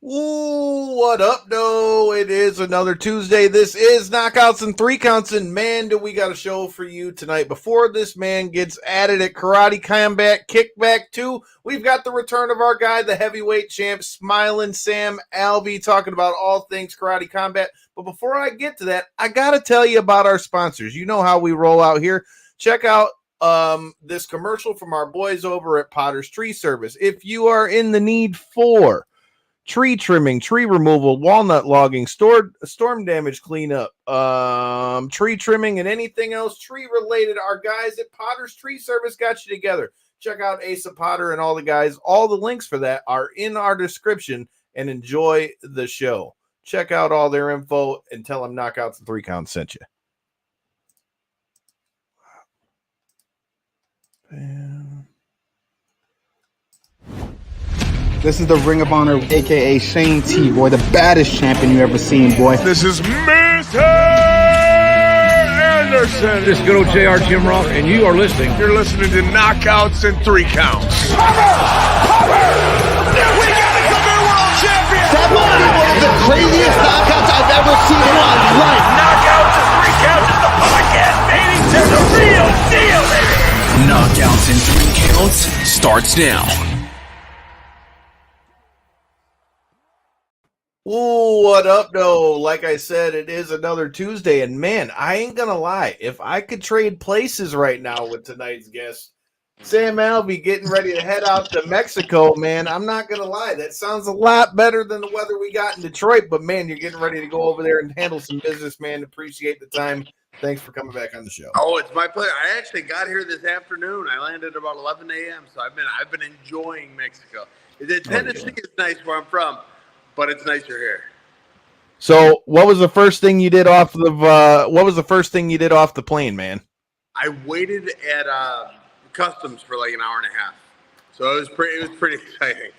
Ooh, what up, though? It is another Tuesday. This is Knockouts and Three Counts, and man, do we got a show for you tonight. Before this man gets added at Karate Combat Kickback 2, we've got the return of our guy, the heavyweight champ, Smilin Sam Alvey, talking about all things Karate Combat. But before I get to that, I got to tell you about our sponsors. You know how we roll out here. Check out this commercial from our boys over at Potter's Tree Service. If you are in the need for tree trimming, tree removal, walnut logging, storm damage cleanup, tree trimming, and anything else tree related, our guys at Potter's Tree Service got you together. Check out Asa Potter and all the guys. All the links for that are in our description, and enjoy the show. Check out all their info and tell them Knockouts and Three Counts sent you. This is the Ring of Honor, a.k.a. Shane T, boy, the baddest champion you ever seen, boy. This is Mr. Anderson. This is good old JR Jim Ross, and you are listening. You're listening to Knockouts and Three Counts. Cover! We got a new world champion! That might be one of the craziest knockouts I've ever seen in my life. Knockouts and Three Counts is the podcast, baby! To the real deal, baby! Knockouts and Three Counts starts now. Ooh, what up, though? Like I said, it is another Tuesday, and man, I ain't gonna lie. If I could trade places right now with tonight's guest, Sam Alvey getting ready to head out to Mexico, man, I'm not gonna lie. That sounds a lot better than the weather we got in Detroit, but man, you're getting ready to go over there and handle some business, man. Appreciate the time. Thanks for coming back on the show. Oh, it's my pleasure. I actually got here this afternoon. I landed about 11 a.m., so I've been enjoying Mexico. Tennessee is nice where I'm from, but it's nicer here. So, what was the first thing you did off of? What was the first thing you did off the plane, man? I waited at customs for like an hour and a half, so it was pretty exciting.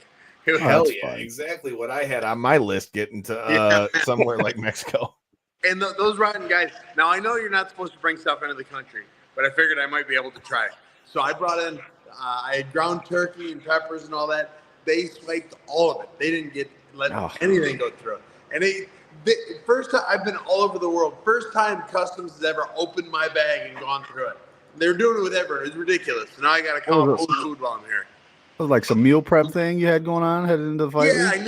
It was, Hell yeah, exactly what I had on my list getting to somewhere like Mexico. And those rotten guys. Now I know you're not supposed to bring stuff into the country, but I figured I might be able to try. So I brought in, I had ground turkey and peppers and all that. They spiked all of it. They didn't let anything go through. And first time I've been all over the world. First time customs has ever opened my bag and gone through it. They're doing it with everyone. It's ridiculous. So now I got to come up with food while I'm here. It was like some meal prep thing you had going on heading into the fight. Yeah, week? I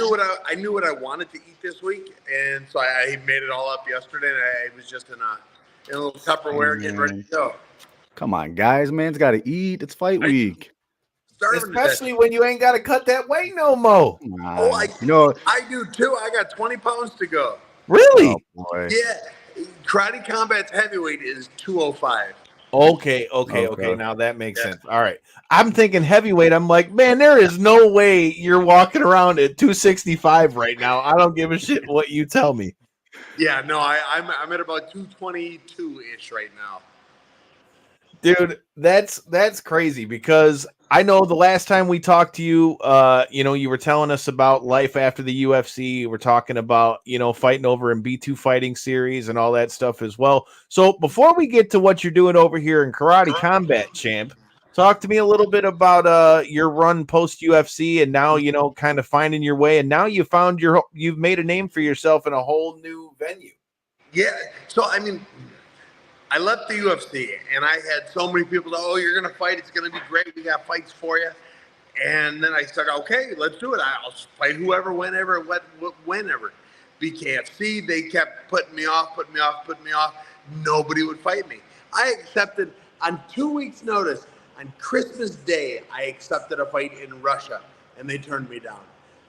knew what I wanted to eat this week, and so I made it all up yesterday. And I was just in a little Tupperware getting ready to go. Come on, guys, man's got to eat. It's fight week. Especially when you ain't got to cut that weight no more. I do too. I got 20 pounds to go. Really? Oh, boy. Yeah. Karate Combat's heavyweight is 205. Okay. Now that makes sense. All right. I'm thinking heavyweight. I'm like, man, there is no way you're walking around at 265 right now. I don't give a shit what you tell me. Yeah, no, I'm at about 222-ish right now. Dude, that's crazy because I know the last time we talked to you, you were telling us about life after the UFC. You were talking about, fighting over in B2 Fighting Series and all that stuff as well. So before we get to what you're doing over here in Karate Combat, champ, talk to me a little bit about your run post UFC and now, kind of finding your way. And now you've made a name for yourself in a whole new venue. Yeah. So, I left the UFC, and I had so many people say, oh, you're going to fight. It's going to be great. We got fights for you. And then I said, okay, let's do it. I'll fight whoever, whenever. BKFC, they kept putting me off. Nobody would fight me. I accepted on 2 weeks' notice. On Christmas Day, I accepted a fight in Russia, and they turned me down.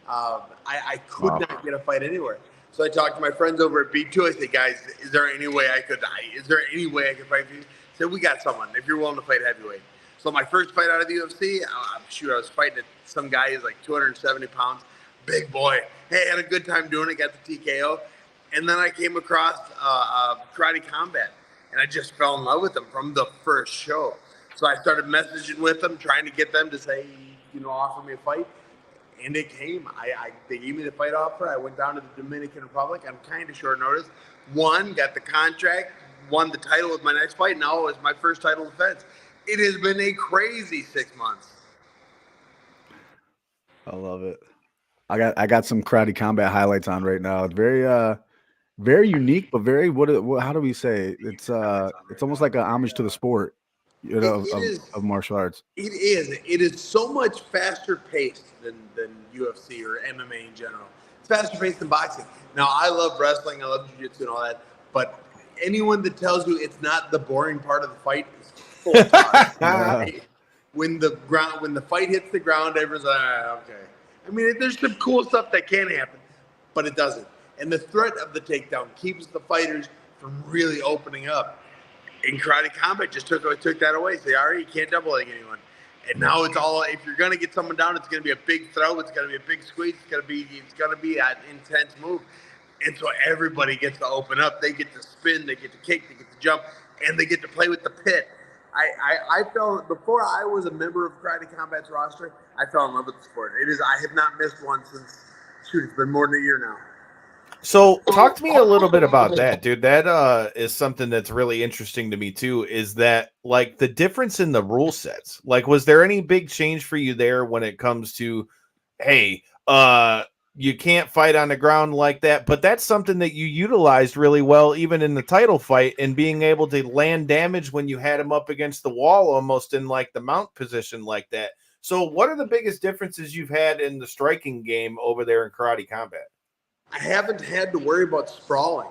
I could not get a fight anywhere. So I talked to my friends over at B2. I said, guys, is there any way I could fight for you? I said, we got someone if you're willing to fight heavyweight. So my first fight out of the UFC, I was fighting some guy who's like 270 pounds, big boy. Hey, had a good time doing it, got the TKO. And then I came across Karate Combat, and I just fell in love with them from the first show. So I started messaging with them, trying to get them to say, offer me a fight. And it came. They gave me the fight offer. I went down to the Dominican Republic on kind of short notice. Got the contract, won the title with my next fight. Now it was my first title defense. It has been a crazy 6 months. I love it. I got some karate combat highlights on right now. It's very unique, but very what how do we say? It's almost like a homage to the sport, It is. of martial arts. It is. It is so much faster paced than UFC or MMA in general. It's faster paced than boxing. Now, I love wrestling. I love jiu-jitsu and all that. But anyone that tells you it's not the boring part of the fight is full of talk. When the fight hits the ground, everyone's like, okay. I mean, there's some cool stuff that can happen, but it doesn't. And the threat of the takedown keeps the fighters from really opening up. In karate combat, just took that away. Say, all right, you can't double leg anyone. And now it's all, if you're going to get someone down, it's going to be a big throw. It's going to be a big squeeze. It's going to be an intense move. And so everybody gets to open up. They get to spin. They get to kick. They get to jump. And they get to play with the pit. I felt, before I was a member of Karate Combat's roster, I fell in love with the sport. I have not missed one since, it's been more than a year now. So talk to me a little bit about that, dude. That is something that's really interesting to me too, is that like the difference in the rule sets. Like, was there any big change for you there when it comes to, hey, you can't fight on the ground like that, but that's something that you utilized really well, even in the title fight, and being able to land damage when you had him up against the wall, almost in like the mount position like that. So what are the biggest differences you've had in the striking game over there in Karate Combat? I haven't had to worry about sprawling.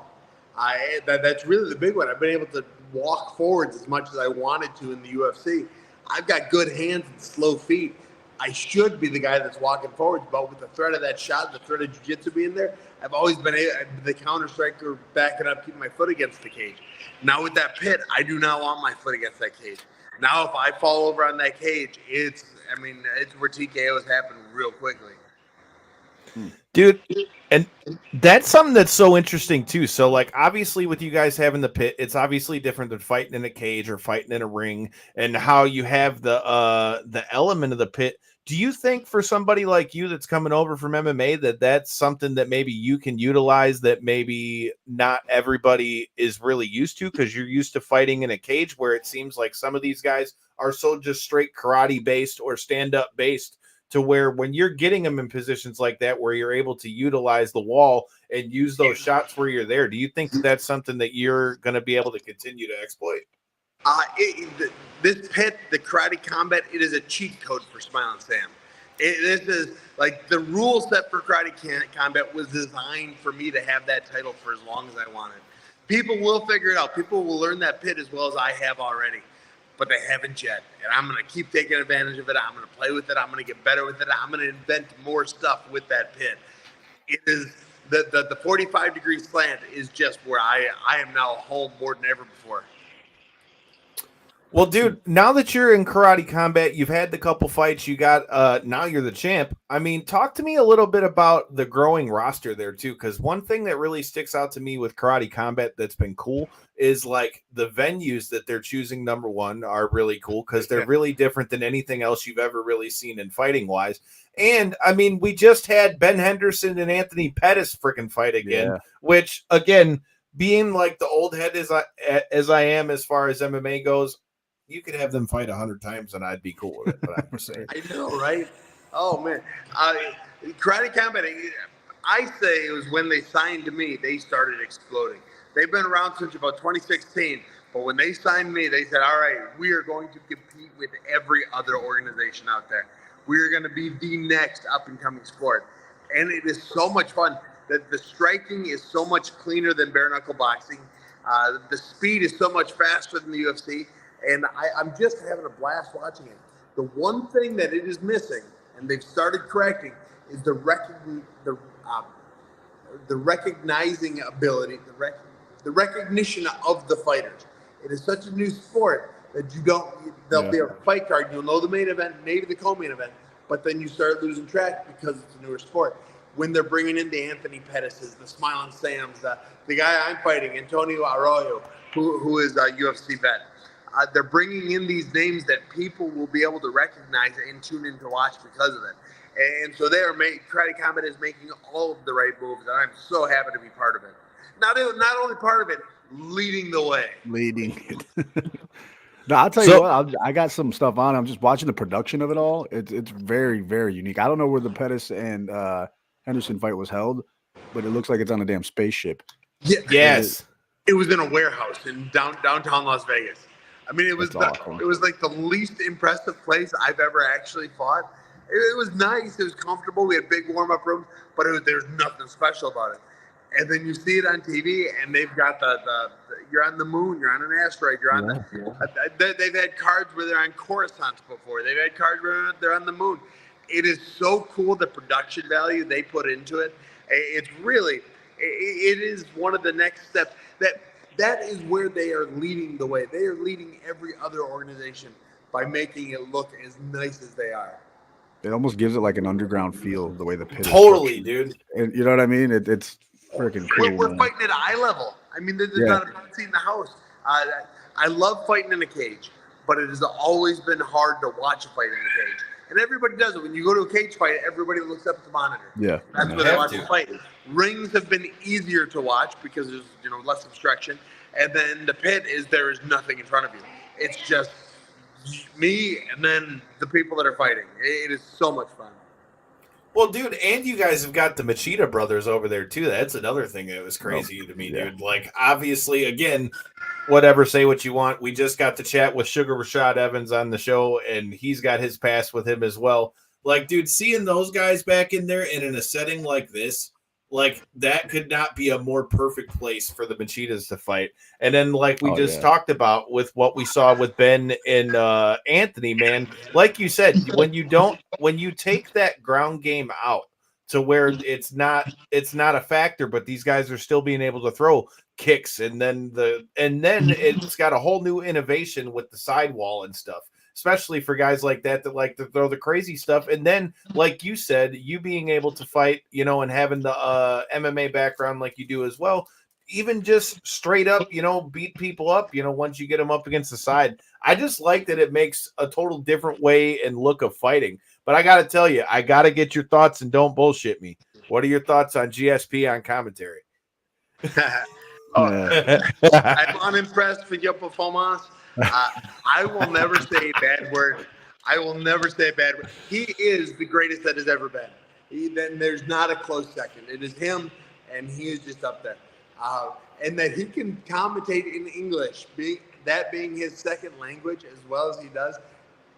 That's really the big one. I've been able to walk forwards as much as I wanted to in the UFC. I've got good hands and slow feet. I should be the guy that's walking forwards, but with the threat of that shot, the threat of jiu-jitsu being there, I've always been the counter striker, backing up, keeping my foot against the cage. Now with that pit, I do not want my foot against that cage. Now if I fall over on that cage, it's where TKOs happen real quickly. Dude, and that's something that's so interesting too. So like, obviously with you guys having the pit, it's obviously different than fighting in a cage or fighting in a ring, and how you have the element of the pit. Do you think for somebody like you that's coming over from MMA that that's something that maybe you can utilize that maybe not everybody is really used to, because you're used to fighting in a cage, where it seems like some of these guys are so just straight karate based or stand up based, to where when you're getting them in positions like that, where you're able to utilize the wall and use those shots where you're there, do you think that that's something that you're going to be able to continue to exploit? This pit, the Karate Combat, it is a cheat code for Smilin Sam. This is like the rule set for Karate Combat was designed for me to have that title for as long as I wanted. People will figure it out. People will learn that pit as well as I have already, but they haven't yet. And I'm going to keep taking advantage of it. I'm going to play with it. I'm going to get better with it. I'm going to invent more stuff with that pit. It is the 45-degree slant is just where I am now home more than ever before. Well, dude, now that you're in Karate Combat, you've had the couple fights, you got, now you're the champ. I mean, talk to me a little bit about the growing roster there too, because one thing that really sticks out to me with Karate Combat that's been cool is like the venues that they're choosing, number one, are really cool, because they're really different than anything else you've ever really seen in fighting wise. And I mean, we just had Ben Henderson and Anthony Pettis freaking fight again, which again, being like the old head as I am as far as MMA goes, you could have them fight 100 times and I'd be cool with it. But I'm just saying. I know, right? Oh man, Karate Combat. I say it was when they signed to me, they started exploding. They've been around since about 2016, but when they signed me, they said, "All right, we are going to compete with every other organization out there. We are going to be the next up and coming sport," and it is so much fun. The striking is so much cleaner than bare knuckle boxing. The speed is so much faster than the UFC. And I'm just having a blast watching it. The one thing that it is missing, and they've started correcting, is the recognizing ability, the recognition of the fighters. It is such a new sport that there'll be a fight card, you'll know the main event, maybe the co-main event, but then you start losing track because it's a newer sport. When they're bringing in the Anthony Pettises, the Smilin Sams, the guy I'm fighting, Antonio Arroyo, who is a UFC vet. They're bringing in these names that people will be able to recognize and tune in to watch because of it. And so Karate Combat is making all of the right moves, and I'm so happy to be part of it. Not only part of it, leading the way. No, I'll tell you what, I got some stuff on. I'm just watching the production of it all. It's very, very unique. I don't know where the Pettis and Henderson fight was held, but it looks like it's on a damn spaceship. Yeah. Yes. It was in a warehouse in downtown Las Vegas. I mean, it was awesome. it was like the least impressive place I've ever actually fought. It was nice. It was comfortable. We had big warm-up rooms, but there's nothing special about it. And then you see it on TV, and they've got the you're on the moon, you're on an asteroid, you're on they've had cards where they're on Coruscant before. They've had cards where they're on the moon. It is so cool, the production value they put into it. It's really, it is one of the next steps. That is where they are leading the way. They are leading every other organization by making it look as nice as they are. It almost gives it like an underground feel, the way the pit Totally, is dude. And you know what I mean? It's freaking cool. We're fighting at eye level. I mean, there's not a seat in the house. I love fighting in a cage, but it has always been hard to watch a fight in a cage. And everybody does it. When you go to a cage fight, everybody looks up at the monitor. Yeah. That's where they watch the fight. Rings have been easier to watch because there's less obstruction. And then the pit there is nothing in front of you. It's just me and then the people that are fighting. It is so much fun. Well, dude, and you guys have got the Machida brothers over there, too. That's another thing that was crazy to me, dude. Like, obviously, again, whatever, say what you want. We just got to chat with Sugar Rashad Evans on the show, and he's got his pass with him as well. Like, dude, seeing those guys back in there and in a setting like this, like, that could not be a more perfect place for the Machidas to fight. And then, like we talked about with what we saw with Ben and Anthony, man, like you said, when you take that ground game out to where it's not a factor, but these guys are still being able to throw kicks, and then it's got a whole new innovation with the sidewall and stuff. Especially for guys like that like to throw the crazy stuff. And then, like you said, you being able to fight, and having the MMA background like you do as well, even just straight up, beat people up, once you get them up against the side. I just like that it makes a total different way and look of fighting. But I got to tell you, I got to get your thoughts, and don't bullshit me. What are your thoughts on GSP on commentary? I'm unimpressed with your performance. I will never say a bad word. I will never say a bad word. He is the greatest that has ever been. Then there's not a close second. It is him, and he is just up there. And that he can commentate in English, being his second language as well as he does,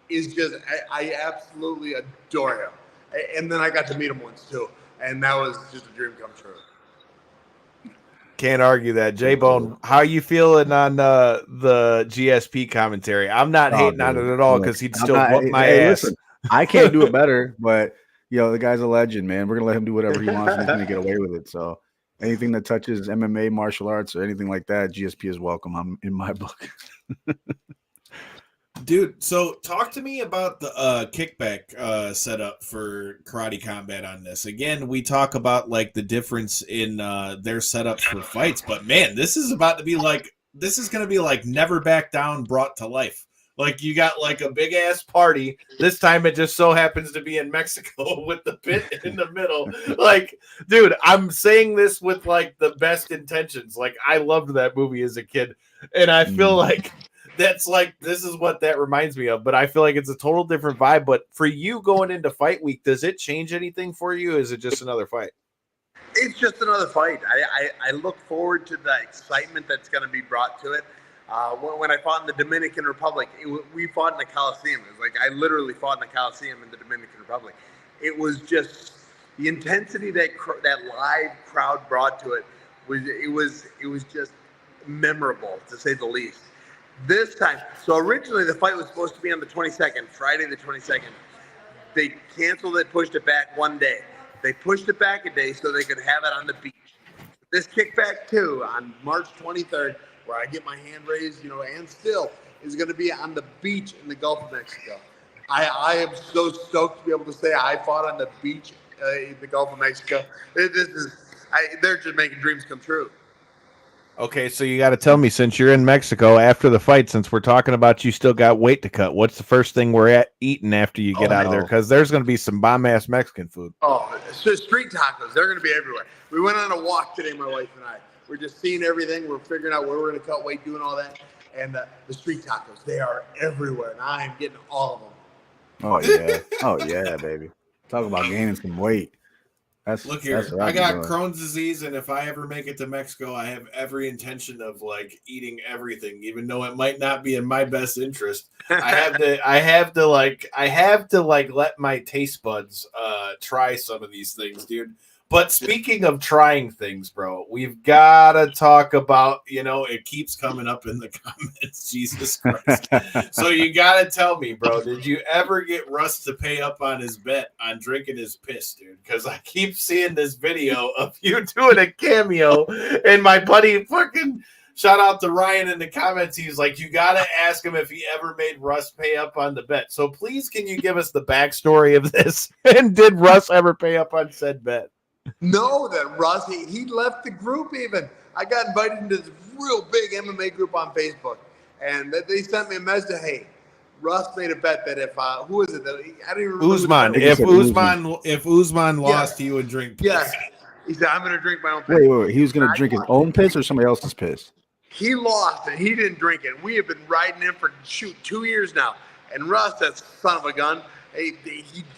is just, I absolutely adore him. And then I got to meet him once too, and that was just a dream come true. Can't argue that. J-Bone, how are you feeling on the GSP commentary? I'm not hating on it at all because he'd still whoop my ass. Listen, I can't do it better, but the guy's a legend, man. We're gonna let him do whatever he wants, and he's gonna get away with it. So anything that touches MMA, martial arts, or anything like that, GSP is welcome. I'm in my book. Dude, so talk to me about the KickBack setup for Karate Combat on this. Again, we talk about like the difference in their setups for fights, but man, this is going to be like Never Back Down brought to life. Like you got like a big ass party. This time it just so happens to be in Mexico with the pit in the middle. Like, dude, I'm saying this with like the best intentions. Like I loved that movie as a kid, and I feel like that's like, this is what that reminds me of, but I feel like it's a total different vibe. But for you going into fight week, does it change anything for you? Is it just another fight? It's just another fight. I look forward to the excitement that's going to be brought to it. When I fought in the Dominican Republic, we fought in the Coliseum. It was like I literally fought in the Coliseum in the Dominican Republic. It was just the intensity that live crowd brought to it. It was just memorable, to say the least. This time, so originally the fight was supposed to be on the 22nd, Friday the 22nd. They canceled it, pushed it back one day. They pushed it back a day so they could have it on the beach. This KickBack 2 on March 23rd, where I get my hand raised, and still, is going to be on the beach in the Gulf of Mexico. I am so stoked to be able to say I fought on the beach in the Gulf of Mexico. They're just making dreams come true. Okay, so you got to tell me, since you're in Mexico after the fight, since we're talking about you still got weight to cut, what's the first thing we're eating after you get out of there? Because there's going to be some bomb-ass Mexican food. Oh, so street tacos. They're going to be everywhere. We went on a walk today, my wife and I. We're just seeing everything. We're figuring out where we're going to cut weight, doing all that. And the street tacos, they are everywhere, and I am getting all of them. Oh, yeah. Oh, yeah, baby. Talk about gaining some weight. Look here, what I I'd be got doing. Crohn's disease, and if I ever make it to Mexico, I have every intention of like eating everything, even though it might not be in my best interest. I have to let my taste buds try some of these things, dude. But speaking of trying things, bro, we've got to talk about, it keeps coming up in the comments, Jesus Christ. So you got to tell me, bro, did you ever get Russ to pay up on his bet on drinking his piss, dude? Because I keep seeing this video of you doing a cameo, and my buddy fucking shout out to Ryan in the comments. He's like, you got to ask him if he ever made Russ pay up on the bet. So please, can you give us the backstory of this? And did Russ ever pay up on said bet? No, that Russ, he left the group even. I got invited into this real big MMA group on Facebook, and they sent me a message, hey, Russ made a bet that if, who is it? I don't even remember. Usman. If Usman lost, he would drink piss. Yes. He said, I'm going to drink my own piss. Wait. He was going to drink his own piss or somebody else's piss? He lost, and he didn't drink it. We have been riding him for, 2 years now. And Russ, that son of a gun, he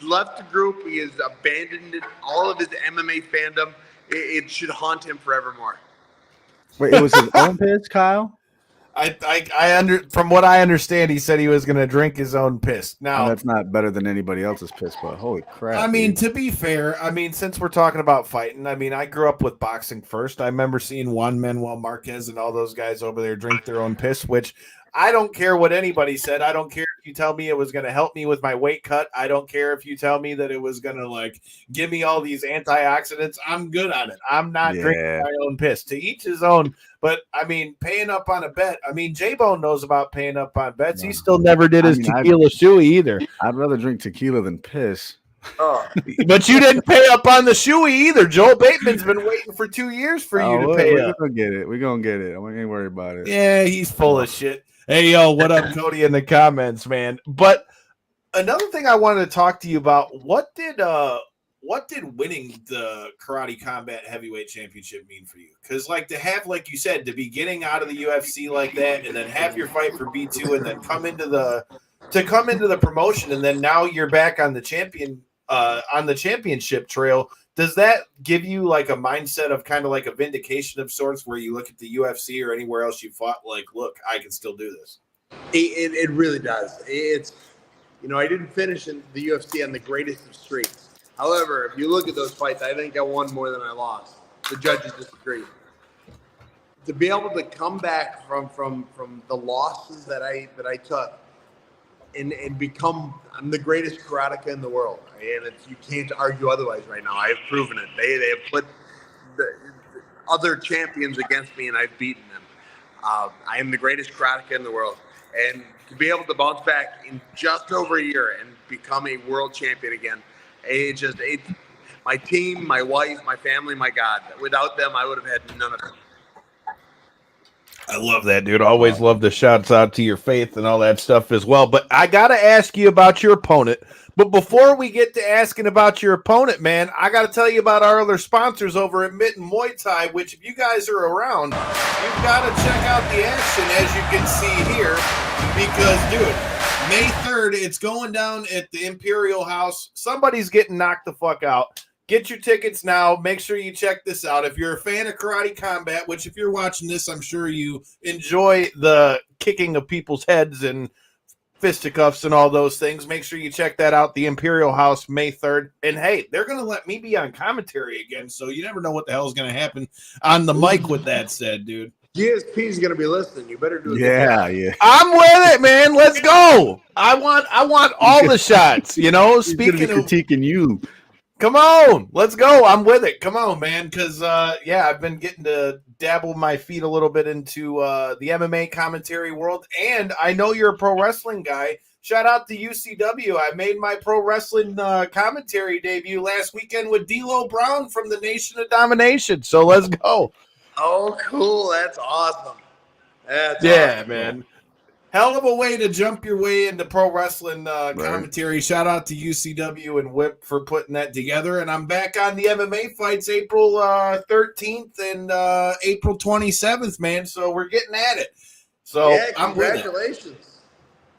left the group. He has abandoned all of his MMA fandom. It should haunt him forevermore. Wait, it was his own piss, Kyle? From what I understand, he said he was going to drink his own piss. Now, that's not better than anybody else's piss, but holy crap. I mean, to be fair, since we're talking about fighting, I grew up with boxing first. I remember seeing Juan Manuel Marquez and all those guys over there drink their own piss, which I don't care what anybody said. I don't care if you tell me it was going to help me with my weight cut. I don't care if you tell me that it was going to give me all these antioxidants. I'm good on it. I'm not drinking my own piss. To each his own. But paying up on a bet. J-Bone knows about paying up on bets. He still never did his tequila shoey either. I'd rather drink tequila than piss. Oh. But you didn't pay up on the shoey either. Joel Bateman's been waiting for 2 years for you to pay up. We're going to get it. I ain't worried about it. Yeah, he's full of shit. Hey, yo, what up, Cody, in the comments, man? But another thing I wanted to talk to you about, what did winning the Karate Combat Heavyweight Championship mean for you? Because, to have, like you said, to be getting out of the UFC like that and then have your fight for B2 and then come into the promotion and then now you're back on the championship trail, does that give you a mindset of kind of a vindication of sorts where you look at the UFC or anywhere else you fought look, I can still do this? It really does. It's, I didn't finish in the UFC on the greatest of streaks. However, if you look at those fights, I think I won more than I lost. The judges disagree. To be able to come back from the losses that I took and become, I'm the greatest karateka in the world, and you can't argue otherwise right now. I have proven it. They have put the other champions against me, and I've beaten them. I am the greatest karateka in the world, and to be able to bounce back in just over a year and become a world champion again, my team, my wife, my family, my God. Without them, I would have had none of it. I love that, dude. Always love the shouts out to your faith and all that stuff as well. But I got to ask you about your opponent. But before we get to asking about your opponent, man, I got to tell you about our other sponsors over at Mitten Muay Thai, which if you guys are around, you've got to check out the action, as you can see here. Because, dude, May 3rd, it's going down at the Imperial House. Somebody's getting knocked the fuck out. Get your tickets now. Make sure you check this out. If you're a fan of Karate Combat, which if you're watching this, I'm sure you enjoy the kicking of people's heads and fisticuffs and all those things, make sure you check that out. The Imperial House, May 3rd. And hey, they're going to let me be on commentary again, so you never know what the hell is going to happen on the mic with that said, dude. GSP is going to be listening. You better do it. Yeah. I'm with it, man. Let's go. I want all the shots, Speaking of critiquing you. Come on, let's go. I'm with it. Come on, man. Because, I've been getting to dabble my feet a little bit into the MMA commentary world. And I know you're a pro wrestling guy. Shout out to UCW. I made my pro wrestling commentary debut last weekend with D'Lo Brown from the Nation of Domination. So let's go. Oh, cool. That's awesome. Awesome, man. Hell of a way to jump your way into pro wrestling commentary. Right. Shout out to UCW and Whip for putting that together. And I'm back on the MMA fights April 13th and April 27th, man. So we're getting at it. So yeah, congratulations.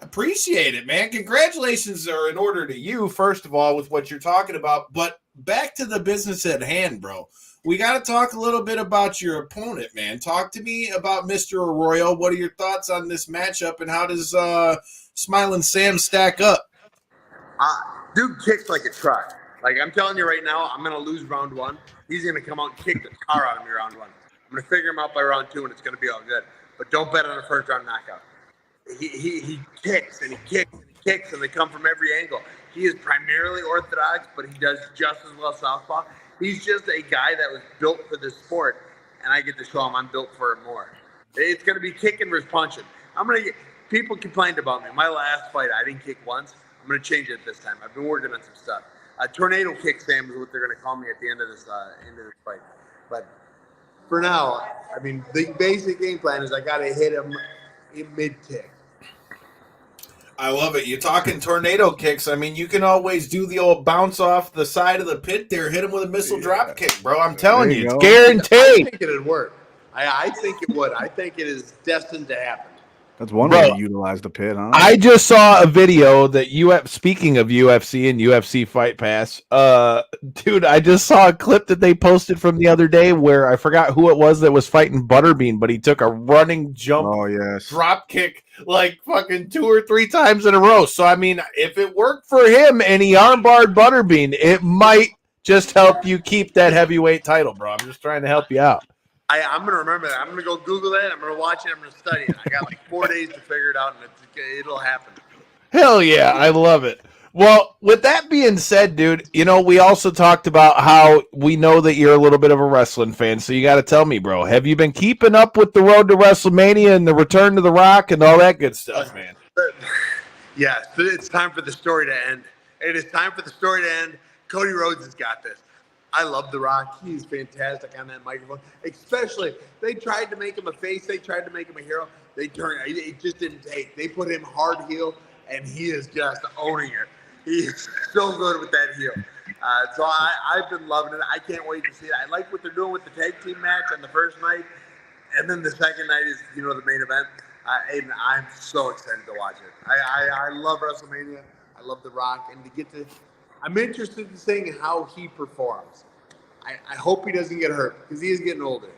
Appreciate it, man. Congratulations are in order to you, first of all, with what you're talking about. But back to the business at hand, bro. We got to talk a little bit about your opponent, man. Talk to me about Mr. Arroyo. What are your thoughts on this matchup, and how does Smilin Sam stack up? Dude kicks like a truck. Like, I'm telling you right now, I'm going to lose round one. He's going to come out and kick the car out of me round one. I'm going to figure him out by round two, and it's going to be all good. But don't bet on a first round knockout. He kicks and he kicks and he kicks, and they come from every angle. He is primarily orthodox, but he does just as well southpaw. He's just a guy that was built for this sport, and I get to show him I'm built for it more. It's going to be kicking versus punching. People complained about me. My last fight, I didn't kick once. I'm going to change it this time. I've been working on some stuff. Tornado kick Sam is what they're going to call me at the end of this fight. But for now, I mean, the basic game plan is I got to hit him in mid-tick. I love it. You're talking tornado kicks. I mean, you can always do the old bounce off the side of the pit there, hit him with a missile drop kick, bro. I'm telling you, it's guaranteed. I think it'd work. I think it would. I think it is destined to happen. That's one way to utilize the pit, huh? I just saw a video that speaking of UFC and UFC Fight Pass, dude, I just saw a clip that they posted from the other day where I forgot who it was that was fighting Butterbean, but he took a running jump drop kick like fucking 2 or 3 times in a row. So, I mean, if it worked for him and he armbarred Butterbean, it might just help you keep that heavyweight title, bro. I'm just trying to help you out. I'm going to remember that. I'm going to go Google that. I'm going to watch it. I'm going to study it. I got like 4 days to figure it out, and it'll happen. Hell yeah. I love it. Well, with that being said, dude, you know, we also talked about how we know that you're a little bit of a wrestling fan, so you got to tell me, bro, have you been keeping up with the road to WrestleMania and the return to The Rock and all that good stuff, man? Yeah, it's time for the story to end. It is time for the story to end. Cody Rhodes has got this. I love The Rock. He's fantastic on that microphone. Especially, they tried to make him a face. They tried to make him a hero. It just didn't take. They put him hard heel, and he is just owning it. He is so good with that heel. So I've been loving it. I can't wait to see it. I like what they're doing with the tag team match on the first night. And then the second night is, the main event. And I'm so excited to watch it. I love WrestleMania. I love The Rock. And I'm interested in seeing how he performs. I hope he doesn't get hurt because he is getting older.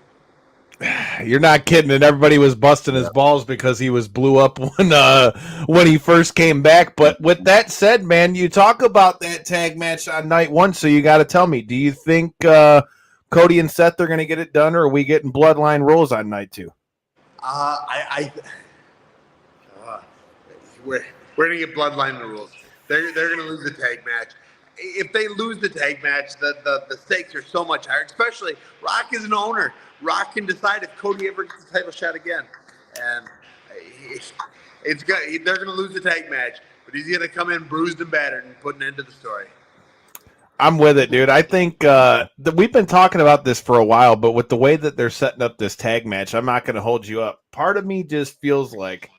You're not kidding, and everybody was busting his balls because he was blew up when he first came back. But with that said, man, you talk about that tag match on night one, so you got to tell me, do you think Cody and Seth are going to get it done, or are we getting bloodline rules on night two? We're going to get bloodline rules. They're going to lose the tag match. If they lose the tag match, the stakes are so much higher. Especially, Rock is an owner. Rock can decide if Cody ever gets the title shot again, and it's good. They're going to lose the tag match, but he's going to come in bruised and battered and put an end to the story. I'm with it, dude. I think that we've been talking about this for a while, but with the way that they're setting up this tag match, I'm not going to hold you up. Part of me just feels like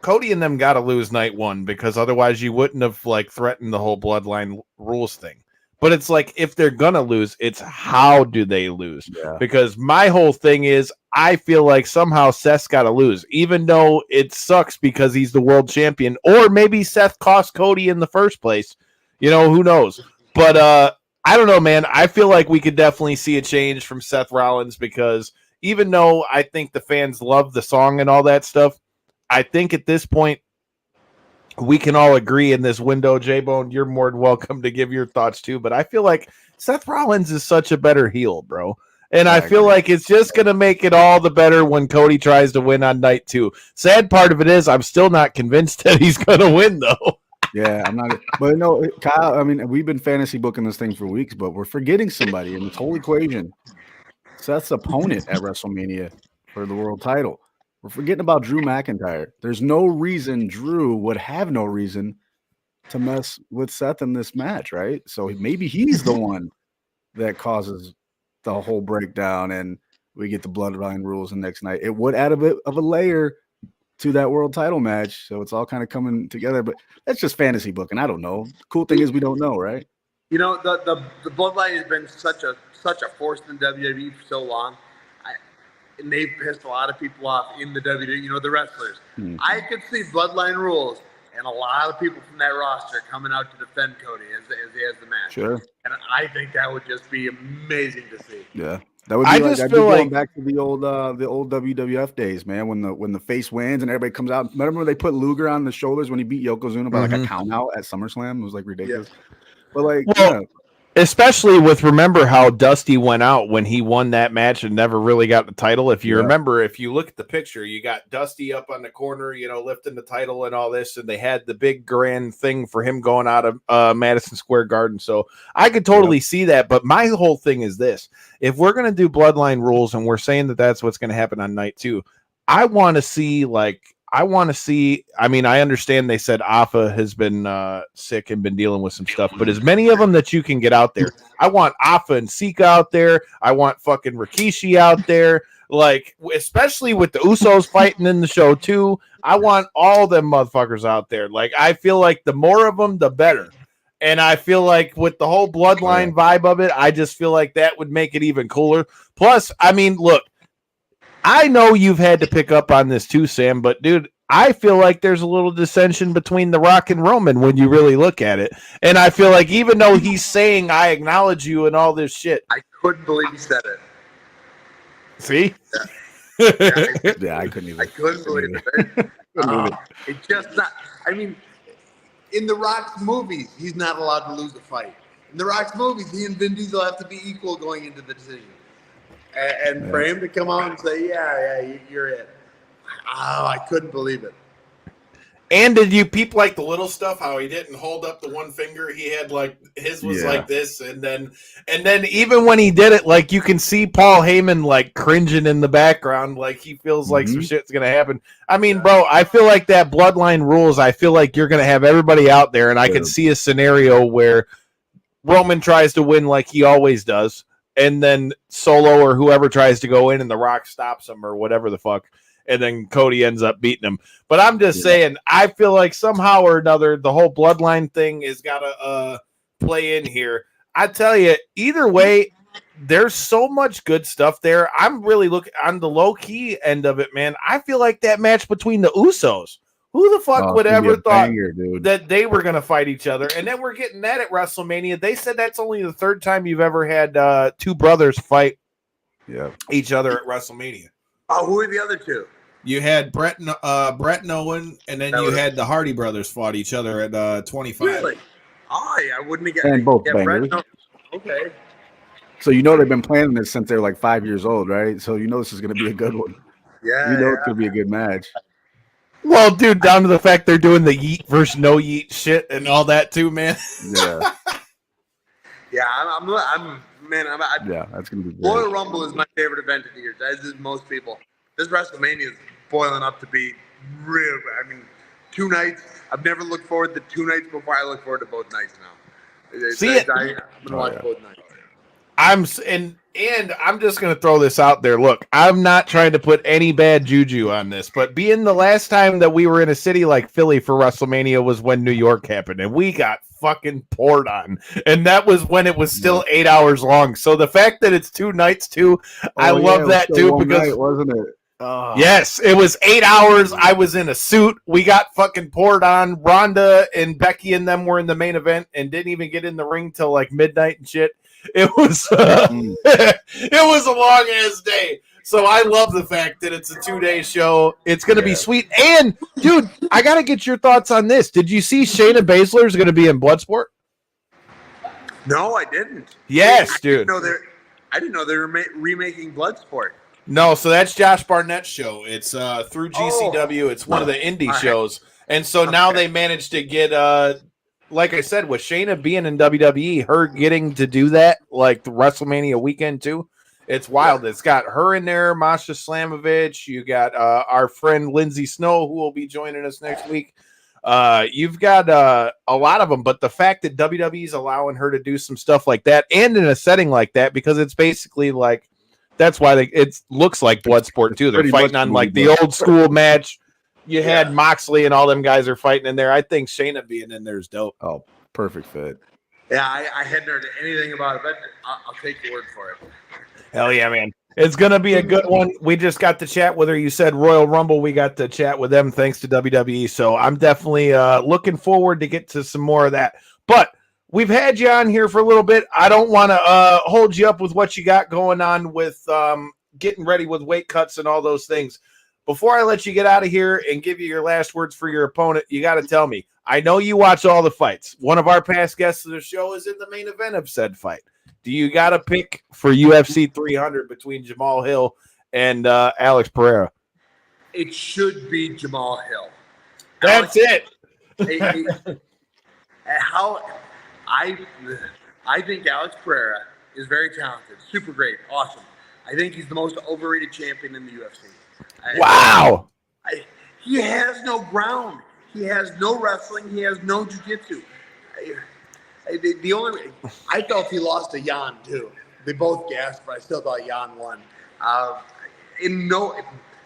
Cody and them got to lose night one, because otherwise you wouldn't have threatened the whole bloodline rules thing. But it's like, if they're going to lose, it's how do they lose? Yeah. Because my whole thing is, I feel like somehow Seth's got to lose, even though it sucks because he's the world champion, or maybe Seth cost Cody in the first place. Who knows? But I don't know, man. I feel like we could definitely see a change from Seth Rollins, because even though I think the fans love the song and all that stuff, I think at this point, we can all agree in this window, J-Bone, you're more than welcome to give your thoughts too, but I feel like Seth Rollins is such a better heel, bro. And I feel like it's just going to make it all the better when Cody tries to win on night two. Sad part of it is I'm still not convinced that he's going to win, though. Yeah, I'm not. But no, Kyle, I mean, we've been fantasy booking this thing for weeks, but we're forgetting somebody in this whole equation. Seth's opponent at WrestleMania for the world title. We're forgetting about Drew McIntyre. There's no reason Drew would have no reason to mess with Seth in this match, right? So maybe he's the one that causes the whole breakdown, and we get the bloodline rules the next night. It would add a bit of a layer to that world title match, so it's all kind of coming together. But that's just fantasy booking. I don't know. The cool thing is we don't know, right? The bloodline has been such a force in WWE for so long. and they've pissed a lot of people off in the WWE, you know, the wrestlers. I could see Bloodline Rules and a lot of people from that roster coming out to defend Cody as he has the match. Sure. And I think that would just be amazing to see. Yeah. That would be I'd be going back to the old WWF days, man, when the face wins and everybody comes out. Remember when they put Luger on the shoulders when he beat Yokozuna by like a count out at SummerSlam? It was like ridiculous. Yeah. But like, especially with, remember how Dusty went out when he won that match and never really got the title. If you remember, if you look at the picture, you got Dusty up on the corner, you know, lifting the title and all this, and they had the big grand thing for him going out of Madison Square Garden. So I could totally see that. But my whole thing is this: if we're going to do Bloodline Rules and we're saying that that's what's going to happen on night 2, I want to see I mean, I understand they said Afa has been sick and been dealing with some stuff, but as many of them that you can get out there. I want Afa and Sika out there. I want fucking Rikishi out there. Like, especially with the Usos fighting in the show too. I want all them motherfuckers out there. Like, I feel like the more of them, the better. And I feel like with the whole Bloodline vibe of it, I just feel like that would make it even cooler. Plus, I mean, look, I know you've had to pick up on this too, Sam, but dude, I feel like there's a little dissension between The Rock and Roman when you really look at it. And I feel like even though he's saying, I acknowledge you and all this shit. I couldn't believe he said it. See? Yeah, I couldn't either. I couldn't believe it. It's just not, I mean, in The Rock's movies, he's not allowed to lose a fight. In The Rock's movies, he and Vin Diesel have to be equal going into the decision. And for him to come out and say, yeah, you're it. Oh, I couldn't believe it. And did you peep like the little stuff, how he didn't hold up the one finger? He had like, his was like this. And then even when he did it, like you can see Paul Heyman like cringing in the background. Like he feels like some shit's going to happen. I mean, bro, I feel like that Bloodline Rules, I feel like you're going to have everybody out there. And I can see a scenario where Roman tries to win like he always does. And then Solo or whoever tries to go in and The Rock stops him or whatever the fuck. And then Cody ends up beating him. But I'm just saying, I feel like somehow or another, the whole Bloodline thing has got to play in here. I tell you, either way, there's so much good stuff there. I'm really looking on the low-key end of it, man. I feel like that match between the Usos. Who the fuck would ever thought that they were going to fight each other? And then we're getting that at WrestleMania. They said that's only the third time you've ever had two brothers fight each other at WrestleMania. Oh, who are the other two? You had Brett and Owen, and then you had the Hardy brothers fought each other at 25. Really? Oh, yeah, I wouldn't have guessed. And both bangers. Okay. So you know they've been planning this since they're like 5 years old, right? So you know this is going to be a good one. Yeah. You know it's going to be a good match. Well, dude, down to the fact they're doing the yeet versus no yeet shit and all that too, man. Yeah. Yeah, that's gonna be great. Royal Rumble is my favorite event of the year, as is most people. This WrestleMania is boiling up to be real. I mean, 2 nights. I've never looked forward to 2 nights before. I look forward to both nights now. I'm gonna watch both nights. And I'm just going to throw this out there. Look, I'm not trying to put any bad juju on this, but being the last time that we were in a city like Philly for WrestleMania was when New York happened, and we got fucking poured on. And that was when it was still 8 hours long. So the fact that it's 2 nights too, I love that too, because night, wasn't it? Yes, it was 8 hours. I was in a suit. We got fucking poured on. Rhonda and Becky and them were in the main event and didn't even get in the ring till like midnight and shit. It was it was a long ass day. So I love the fact that it's a 2-day show. It's going to be sweet. And dude, I got to get your thoughts on this. Did you see Shayna Baszler is going to be in Bloodsport? No, I didn't. Yes, dude. I didn't know they were remaking Bloodsport. No, so that's Josh Barnett's show. It's through GCW. It's one of the indie shows. And so now they managed to get like I said, with Shayna being in WWE, her getting to do that, like the WrestleMania weekend too, it's wild. It's got her in there, Masha Slamovich. You got our friend Lindsay Snow, who will be joining us next week. You've got a lot of them, but the fact that WWE is allowing her to do some stuff like that, and in a setting like that, because it's basically like that's why it looks like Bloodsport too. They're fighting on like the old school match. You had Moxley and all them guys are fighting in there. I think Shayna being in there is dope. Oh, perfect fit. Yeah, I hadn't heard anything about it, but I'll take your word for it. Hell yeah, man. It's going to be a good one. We just got to chat with her. You said Royal Rumble. We got to chat with them thanks to WWE. So I'm definitely looking forward to get to some more of that. But we've had you on here for a little bit. I don't want to hold you up with what you got going on with getting ready with weight cuts and all those things. Before I let you get out of here and give you your last words for your opponent, you got to tell me. I know you watch all the fights. One of our past guests of the show is in the main event of said fight. Do you got a pick for UFC 300 between Jamal Hill and Alex Pereira? It should be Jamal Hill. That's it. How I think Alex Pereira is very talented, super great, awesome. I think he's the most overrated champion in the UFC. Wow. He has no ground. He has no wrestling. He has no jiu-jitsu. The only I felt he lost to Jan too. They both gasped, but I still thought Jan won.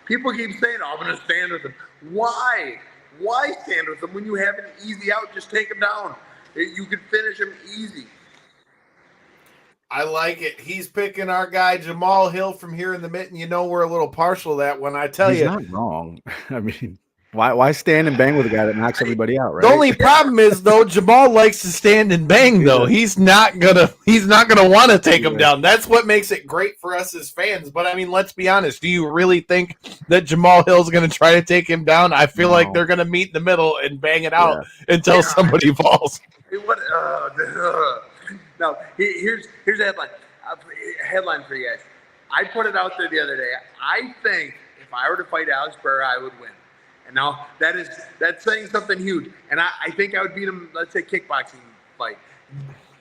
People keep saying, "Oh, I'm going to stand with him." Why? Why stand with him when you have an easy out? Just take him down. You can finish him easy. I like it. He's picking our guy Jamal Hill from here in the Mitten. You know we're a little partial to that when I tell He's you. not wrong. I mean, why stand and bang with a guy that knocks everybody out, right? The only problem is though, Jamal likes to stand and bang though. He's not gonna want to take him down. That's what makes it great for us as fans. But I mean, let's be honest. Do you really think that Jamal Hill's gonna try to take him down? I feel like they're gonna meet in the middle and bang it out until somebody falls. Now, here's a headline for you guys. I put it out there the other day. I think if I were to fight Alex Pereira, I would win. And now that's saying something huge. And I think I would beat him, let's say, kickboxing fight.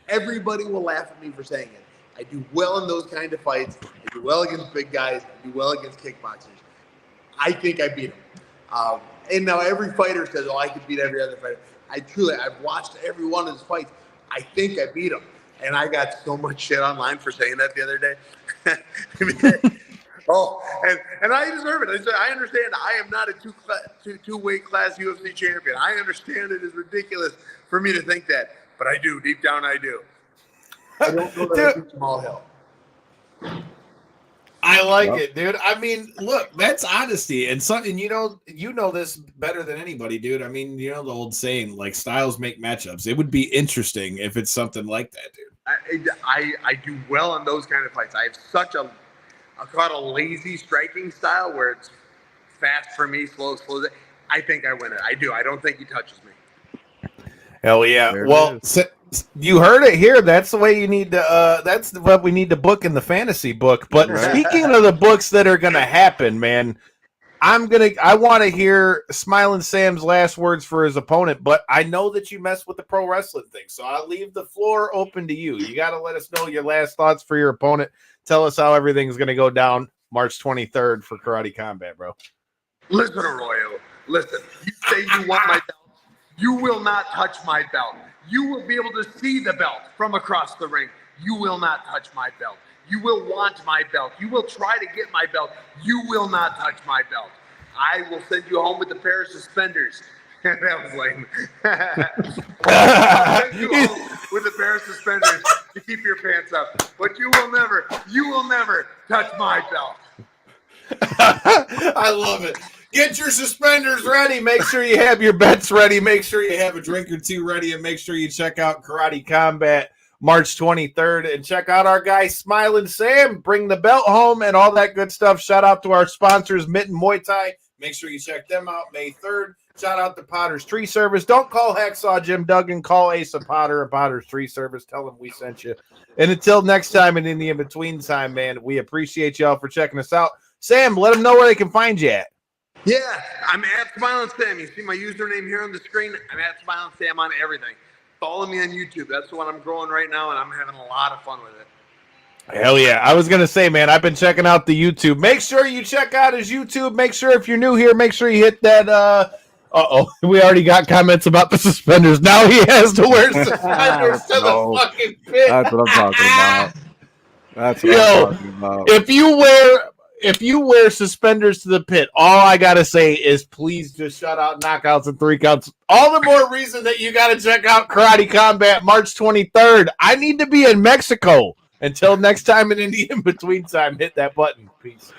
Everybody will laugh at me for saying it. I do well in those kind of fights. I do well against big guys. I do well against kickboxers. I think I beat him. And now every fighter says, "Oh, I could beat every other fighter." I've watched every one of his fights. I think I beat him. And I got so much shit online for saying that the other day. And I deserve it. I understand I am not a two-weight class UFC champion. I understand it is ridiculous for me to think that. But I do. Deep down, I do. I don't know that I beat Jamal Hill. I like it, dude. I mean, look, that's honesty and something you know this better than anybody, dude. I mean, you know the old saying, like styles make matchups. It would be interesting if it's something like that, dude. I do well in those kind of fights. I have such a lazy striking style where it's fast for me, slow. I think I win it. I do. I don't think he touches me. Hell yeah. Well, you heard it here. That's the way you need to. That's what we need to book in the fantasy book. But speaking of the books that are going to happen, man, I want to hear Smilin Sam's last words for his opponent. But I know that you mess with the pro wrestling thing, so I'll leave the floor open to you. You got to let us know your last thoughts for your opponent. Tell us how everything's going to go down March 23rd for Karate Combat, bro. Listen, Arroyo. Listen. You say you want my belt. You will not touch my belt. You will be able to see the belt from across the ring. You will not touch my belt. You will want my belt. You will try to get my belt. You will not touch my belt. I will send you home with a pair of suspenders. That was lame. I'll send you home with a pair of suspenders to keep your pants up. But you will never touch my belt. I love it. Get your suspenders ready. Make sure you have your bets ready. Make sure you have a drink or two ready. And make sure you check out Karate Combat March 23rd. And check out our guy, Smilin Sam. Bring the belt home and all that good stuff. Shout out to our sponsors, Mitten Muay Thai. Make sure you check them out May 3rd. Shout out to Potter's Tree Service. Don't call Hacksaw Jim Duggan. Call Asa Potter at Potter's Tree Service. Tell him we sent you. And until next time and in the in-between time, man, we appreciate y'all for checking us out. Sam, let them know where they can find you at. Yeah, I'm at Smilin Sam. You see my username here on the screen? I'm at Smilin Sam on everything. Follow me on YouTube. That's the one I'm growing right now, and I'm having a lot of fun with it. Hell yeah. I was going to say, man, I've been checking out the YouTube. Make sure you check out his YouTube. Make sure if you're new here, make sure you hit that. We already got comments about the suspenders. Now he has to wear suspenders to the fucking pit. That's what I'm talking about. That's what I'm talking about. If you wear suspenders to the pit, all I gotta say is please just shut out knockouts and 3 counts. All the more reason that you gotta check out Karate Combat March 23rd. I need to be in Mexico, Until next time in Indian between time, hit that button. Peace.